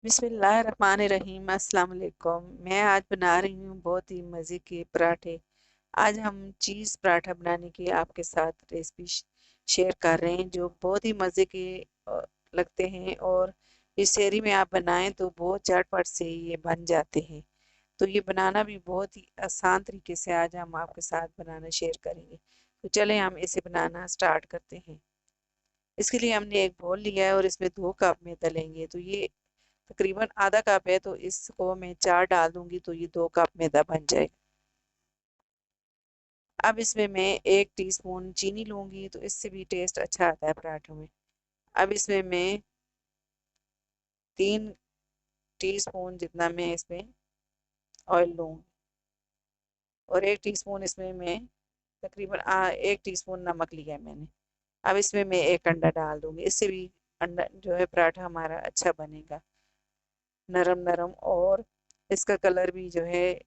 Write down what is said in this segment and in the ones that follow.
बिस्मिल्लाहिर्रहमानिर्रहीम अस्सलाम वालेकुम। मैं आज बना रही हूँ बहुत ही मज़े के पराठे। आज हम चीज़ पराठा बनाने की आपके साथ रेसिपी शेयर कर रहे हैं जो बहुत ही मज़े के अ, लगते हैं। और इस शहरी में आप बनाएं तो बहुत झटपट से ये बन जाते हैं। तो ये बनाना भी बहुत ही आसान तरीके से आज हम आपके साथ बनाना शेयर करेंगे। तो चलें हम इसे बनाना स्टार्ट करते हैं। इसके लिए हमने एक बोल लिया है और इसमें 2 कप में तलेंगे। तो ये तकरीबन आधा कप है, तो इसको मैं 4 डाल दूंगी तो ये 2 कप मैदा बन जाएगा। अब इसमें मैं 1 टीस्पून चीनी लूंगी, तो इससे भी टेस्ट अच्छा आता है पराठों में। अब इसमें मैं 3 टीस्पून जितना मैं इसमें ऑयल लूंगी, और 1 टीस्पून इसमें मैं तकरीबन 1 टीस्पून नमक लिया है मैंने। अब इसमें मैं एक अंडा डाल दूंगी, इससे भी अंडा जो है पराठा हमारा अच्छा बनेगा, नरम नरम। और इसका कलर भी जो है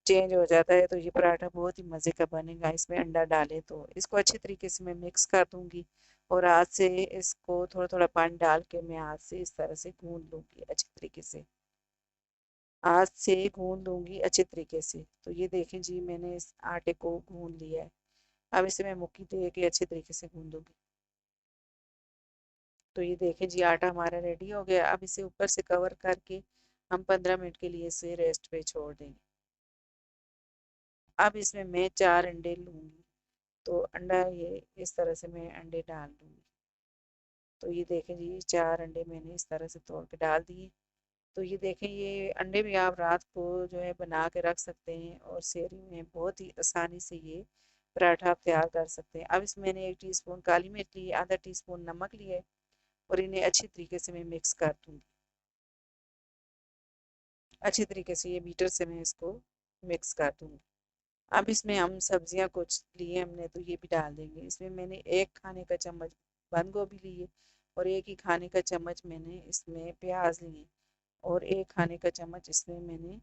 चेंज हो जाता है, तो ये पराठा बहुत ही मज़े का बनेगा इसमें अंडा डालें तो। इसको अच्छे तरीके से मैं मिक्स कर दूंगी, और हाथ से इसको थोड़ा थोड़ा पानी डाल के मैं हाथ से इस तरह से गूंद लूंगी अच्छे तरीके से। हाथ से गूंद लूंगी अच्छे तरीके से। तो ये देखें जी, मैंने इस आटे को गूंद लिया है। अब इसे मैं मुट्ठी दे के अच्छे तरीके से गूंदूंगी। तो ये देखें जी, आटा हमारा रेडी हो गया। अब इसे ऊपर से कवर करके हम 15 मिनट के लिए इसे रेस्ट पे छोड़ देंगे। अब इसमें मैं 4 अंडे लूंगी। तो अंडा ये इस तरह से मैं अंडे डाल दूंगी। तो ये देखें जी, 4 अंडे मैंने इस तरह से तोड़ के डाल दिए। तो ये देखें, ये अंडे भी आप रात को जो है बना के रख सकते हैं, और सेरी में बहुत ही आसानी से ये पराठा आप तैयार कर सकते हैं। अब इसमें मैंने 1 टीस्पून काली मिर्च ली, आधा टीस्पून नमक लिया है, और इन्हें अच्छी तरीके से मैं मिक्स कर दूंगी। अच्छी तरीके से ये बीटर से मैं इसको मिक्स कर दूंगी। अब इसमें हम सब्जियां कुछ लिए हमने, तो ये भी डाल देंगे। इसमें मैंने 1 खाने का चम्मच बंद गोभी ली है, और 1 ही खाने का चम्मच मैंने इसमें प्याज लिए, और 1 खाने का चम्मच इसमें मैंने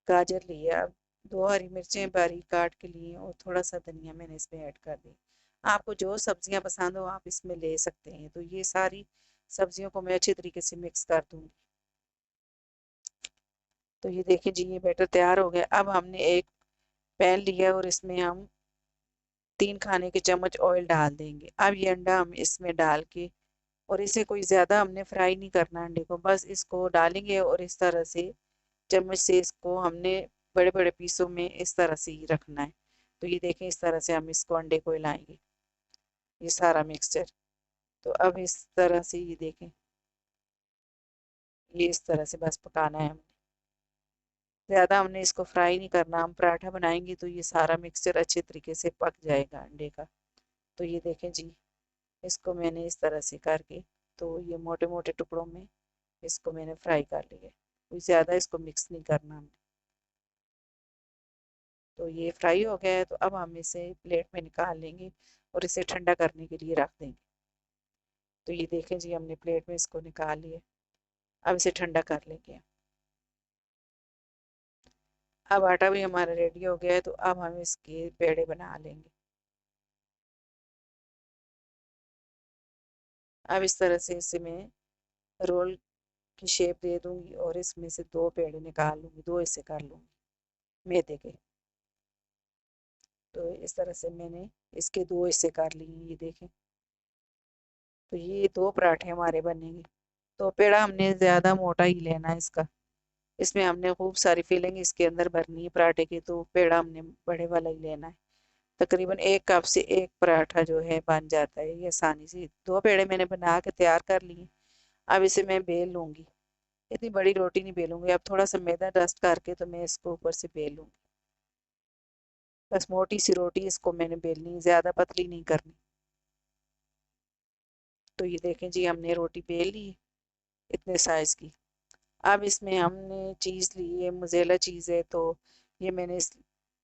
गाजर लिया। अब 2 हरी मिर्चें बारीक काट के लिए, और थोड़ा सा धनिया मैंने इसमें ऐड कर दी। आपको जो सब्जियां पसंद हो आप इसमें ले सकते हैं। तो ये सारी सब्जियों को मैं अच्छे तरीके से मिक्स कर दूंगी। तो ये देखिए जी, ये बैटर तैयार हो गया। अब हमने एक पैन लिया, और इसमें हम 3 खाने के चम्मच ऑयल डाल देंगे। अब ये अंडा हम इसमें डाल के, और इसे कोई ज़्यादा हमने फ्राई नहीं करना अंडे को, बस इसको डालेंगे और इस तरह से चम्मच से इसको हमने बड़े बड़े पीसों में इस तरह से ही रखना है। तो ये देखें, इस तरह से हम इसको अंडे को हिलाएंगे, ये सारा मिक्सचर। तो अब इस तरह से ये देखें, ये इस तरह से बस पकाना है हमने। ज़्यादा हमने इसको फ्राई नहीं करना। हम पराठा बनाएंगे तो ये सारा मिक्सचर अच्छे तरीके से पक जाएगा अंडे का। तो ये देखें जी, इसको मैंने इस तरह से करके, तो ये मोटे मोटे टुकड़ों में इसको मैंने फ्राई कर लिया। कोई ज़्यादा इसको मिक्स नहीं करना हमने। तो ये फ्राई हो गया है, तो अब हम इसे प्लेट में निकाल लेंगे, और इसे ठंडा करने के लिए रख देंगे। तो ये देखें जी, हमने प्लेट में इसको निकाल लिया। अब इसे ठंडा कर लेंगे। अब आटा भी हमारा रेडी हो गया है, तो अब हम इसके पेड़े बना लेंगे। अब इस तरह से इसे मैं रोल की शेप दे दूंगी, और इसमें से 2 पेड़े निकाल लूंगी, 2 हिस्से कर लूंगी मैदे के। तो इस तरह से मैंने इसके 2 हिस्से कर लिए, ये देखें। तो ये 2 पराठे हमारे बनेंगे। तो पेड़ा हमने ज़्यादा मोटा ही लेना है इसका। इसमें हमने खूब सारी फीलिंग इसके अंदर भरनी है पराठे की, तो पेड़ा हमने बड़े वाला ही लेना है। तकरीबन 1 कप से एक पराठा जो है बन जाता है ये आसानी से। 2 पेड़े मैंने बना के तैयार कर लिए। अब इसे मैं बेल लूंगी। इतनी बड़ी रोटी नहीं बेलूंगी, अब थोड़ा सा मैदा डस्ट करके तो मैं इसको ऊपर से बेल लूंगी। बस मोटी सी रोटी इसको मैंने बेलनी है, ज़्यादा पतली नहीं करनी। तो ये देखें जी, हमने रोटी बेल ली इतने साइज़ की। अब इसमें हमने चीज़ ली है, मोज़ेला चीज़ है, तो ये मैंने इस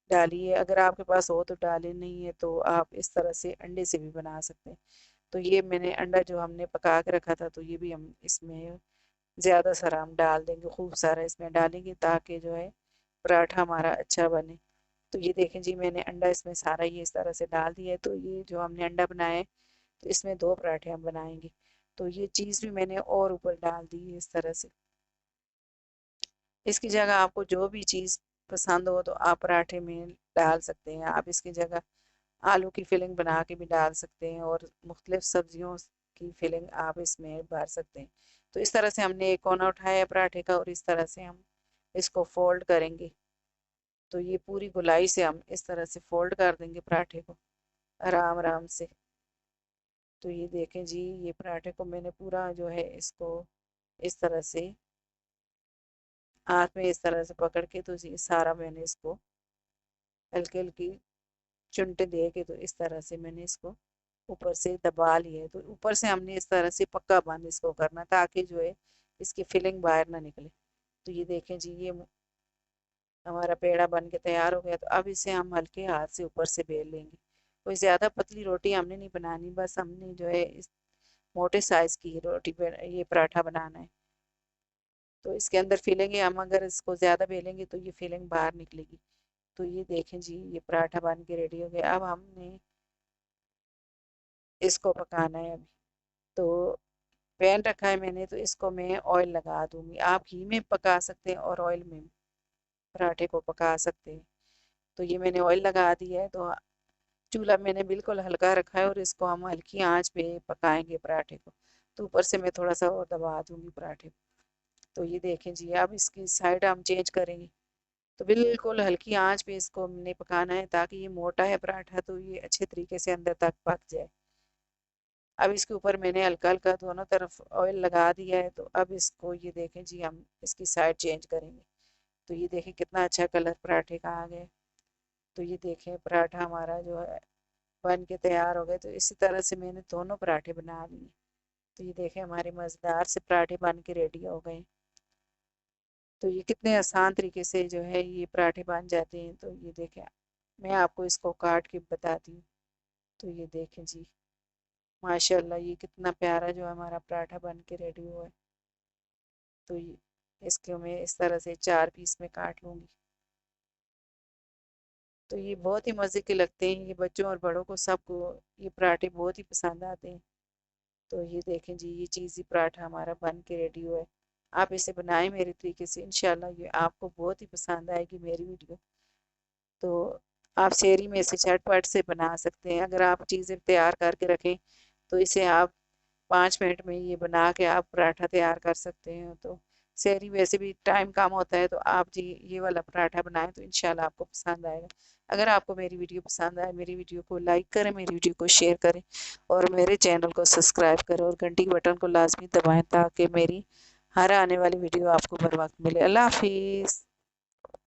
डाली है। अगर आपके पास हो तो डालें, नहीं है तो आप इस तरह से अंडे से भी बना सकते हैं। तो ये मैंने अंडा जो हमने पका के रखा था, तो ये भी हम इसमें ज़्यादा सारा हम डाल देंगे, खूब सारा इसमें डालेंगे ताकि जो है पराठा हमारा अच्छा बने। तो ये देखें जी, मैंने अंडा इसमें सारा ये इस तरह से डाल दिया है। तो ये जो हमने अंडा बनाया है, तो इसमें 2 पराठे हम बनाएंगे। तो ये चीज़ भी मैंने और ऊपर डाल दी है इस तरह से। इसकी जगह आपको जो भी चीज़ पसंद हो तो आप पराठे में डाल सकते हैं। आप इसकी जगह आलू की फिलिंग बना के भी डाल सकते हैं और मुख्तलिफ सब्जियों की फिलिंग आप इसमें भर सकते हैं। तो इस तरह से हमने एक कोना उठाया पराठे का और इस तरह से हम इसको फोल्ड करेंगे। तो ये पूरी गोलाई से हम इस तरह से फोल्ड कर देंगे पराठे को आराम आराम से। तो ये देखें जी, ये पराठे को मैंने पूरा जो है इसको इस तरह से हाथ में इस तरह से पकड़ के, तो ये सारा मैंने इसको हल्की हल्की चुनटे दे के, तो इस तरह से मैंने इसको ऊपर से दबा लिया है। तो ऊपर से हमने इस तरह से पक्का बंद इसको करना ताकि जो है इसकी फिलिंग बाहर ना निकले। तो ये देखें जी, ये हमारा पेड़ा बन के तैयार हो गया। तो अब इसे हम हल्के हाथ से ऊपर से बेल लेंगे। कोई ज़्यादा पतली रोटी हमने नहीं बनानी, बस हमने जो है इस मोटे साइज़ की रोटी ये पराठा बनाना है। तो इसके अंदर फिलेंगे हम, अगर इसको ज़्यादा बेलेंगे तो ये फिलिंग बाहर निकलेगी। तो ये देखें जी, ये पराठा बन के रेडी हो गया। अब हमने इसको पकाना है अभी। तो पैन रखा है मैंने, तो इसको मैं ऑयल लगा दूंगी। आप घी में पका सकते हैं और ऑयल में पराठे को पका सकते हैं। तो ये मैंने ऑयल लगा दिया है। तो चूल्हा मैंने बिल्कुल हल्का रखा है और इसको हम हल्की आंच पे पकाएंगे पराठे को। तो ऊपर से मैं थोड़ा सा और दबा दूंगी पराठे को। तो ये देखें जी, अब इसकी साइड हम चेंज करेंगे। तो बिल्कुल हल्की आंच पे इसको हमने पकाना है ताकि ये मोटा है पराठा, तो ये अच्छे तरीके से अंदर तक पक जाए। अब इसके ऊपर मैंने हल्का हल्का दोनों तरफ ऑयल लगा दिया है। तो अब इसको ये देखें जी, हम इसकी साइड चेंज करेंगे। तो ये देखें कितना अच्छा कलर पराठे का आ गया। तो ये देखें पराठा हमारा जो है बन के तैयार हो गए। तो इसी तरह से मैंने दोनों पराठे बना लिए। तो ये देखें हमारे मज़ेदार से पराठे बन के रेडी हो गए। तो ये कितने आसान तरीके से जो है ये पराठे बन जाते हैं। तो ये देखें, मैं आपको इसको काट के बताती हूँ। तो ये देखें जी, माशाल्लाह ये कितना प्यारा जो हमारा पराठा बन के रेडी हुआ है। तो ये इसको मैं इस तरह से 4 पीस में काट लूँगी। तो ये बहुत ही मज़े के लगते हैं। ये बच्चों और बड़ों को सबको ये पराठे बहुत ही पसंद आते हैं। तो ये देखें जी, ये चीज़ी पराठा हमारा बन के रेडी हुआ है। आप इसे बनाएं मेरे तरीके से, इंशाल्लाह ये आपको बहुत ही पसंद आएगी मेरी वीडियो। तो आप सेरी में इसे झटपट से बना सकते हैं। अगर आप चीज़ें तैयार करके रखें तो इसे आप 5 मिनट में ये बना के आप पराठा तैयार कर सकते हैं। तो सेरी वैसे भी टाइम कम होता है, तो आप जी ये वाला पराठा बनाएं तो इंशाल्लाह आपको पसंद आएगा। अगर आपको मेरी वीडियो पसंद आए, मेरी वीडियो को लाइक करें, मेरी वीडियो को शेयर करें और मेरे चैनल को सब्सक्राइब करें और घंटी के बटन को लाजमी दबाएं ताकि मेरी हर आने वाली वीडियो आपको बर वक्त मिले। अल्लाह हाफिज़।